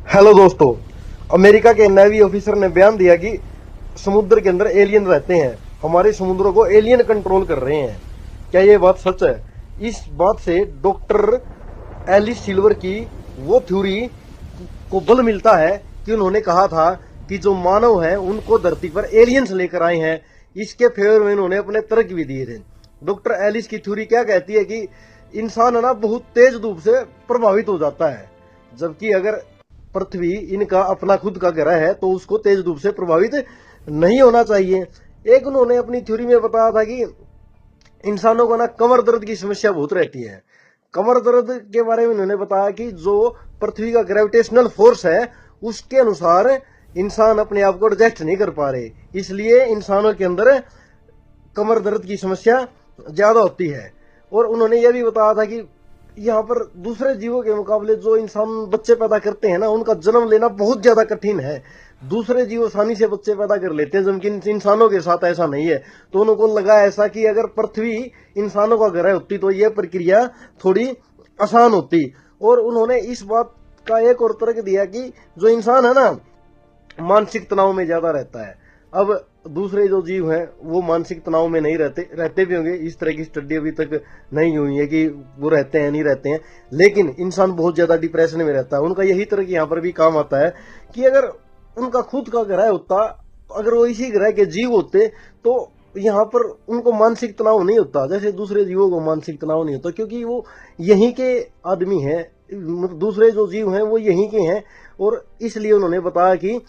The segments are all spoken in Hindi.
हेलो दोस्तों। अमेरिका के नेवी ऑफिसर ने बयान दिया कि समुद्र के अंदर एलियन रहते हैं, हमारे समुद्रों को एलियन कंट्रोल कर रहे हैं। क्या ये बात सच है? इस बात से डॉक्टर एलिस सिल्वर की वो थ्योरी को बल मिलता है कि उन्होंने कहा था कि जो मानव है उनको धरती पर एलियंस लेकर आए हैं। इसके फेवर में उन्होंने अपने तर्क भी दिए थे। डॉक्टर एलिस की थ्योरी क्या कहती है कि इंसान है ना बहुत तेज धूप से प्रभावित हो जाता है, जबकि अगर पृथ्वी इनका अपना खुद का ग्रह है तो उसको तेज धूप से प्रभावित नहीं होना चाहिए। एक उन्होंने अपनी थ्योरी में बताया था कि इंसानों को ना कमर दर्द की समस्या बहुत रहती है। कमर दर्द के बारे में उन्होंने बताया कि जो पृथ्वी का ग्रेविटेशनल फोर्स है उसके अनुसार इंसान अपने आप को एडजस्ट नहीं कर पा रहे, इसलिए इंसानों के अंदर कमर दर्द की समस्या ज्यादा होती है। और उन्होंने यह भी बताया था कि यहाँ पर दूसरे जीवों के मुकाबले जो इंसान बच्चे पैदा करते हैं ना उनका जन्म लेना बहुत ज्यादा कठिन है। दूसरे जीव आसानी से बच्चे पैदा कर लेते हैं, जबकि इंसानों के साथ ऐसा नहीं है। तो उनको लगा ऐसा कि अगर पृथ्वी इंसानों का ग्रह होती तो यह प्रक्रिया थोड़ी आसान होती। और उन्होंने इस बात का एक और तर्क दिया कि जो इंसान है ना मानसिक तनाव में ज्यादा रहता है। अब दूसरे जो जीव हैं वो मानसिक तनाव में नहीं रहते भी होंगे, इस तरह की स्टडी अभी तक नहीं हुई है कि वो रहते हैं नहीं रहते हैं, लेकिन इंसान बहुत ज्यादा डिप्रेशन में रहता है। उनका यही तर्क यहाँ पर भी काम आता है कि अगर उनका खुद का ग्रह होता, अगर वो इसी ग्रह के जीव होते तो यहाँ पर उनको मानसिक तनाव नहीं होता जैसे दूसरे जीवों को मानसिक तनाव नहीं होता, क्योंकि वो यहीं के आदमी हैं, दूसरे जो जीव हैं वो यहीं के हैं। और इसलिए उन्होंने बताया कि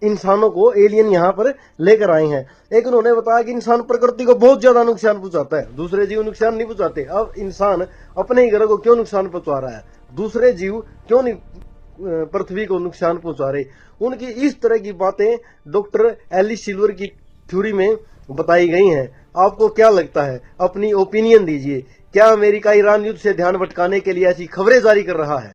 इंसानों को एलियन यहाँ पर लेकर आए हैं। एक उन्होंने बताया कि इंसान प्रकृति को बहुत ज्यादा नुकसान पहुंचाता है, दूसरे जीव नुकसान नहीं पहुंचाते। अब इंसान अपने ही ग्रह को क्यों नुकसान पहुंचा रहा है, दूसरे जीव क्यों नहीं पृथ्वी को नुकसान पहुंचा रहे? उनकी इस तरह की बातें डॉक्टर एलिस सिल्वर की थ्योरी में बताई गई हैं। आपको क्या लगता है? अपनी ओपिनियन दीजिए। क्या अमेरिका ईरान युद्ध से ध्यान भटकाने के लिए ऐसी खबरें जारी कर रहा है?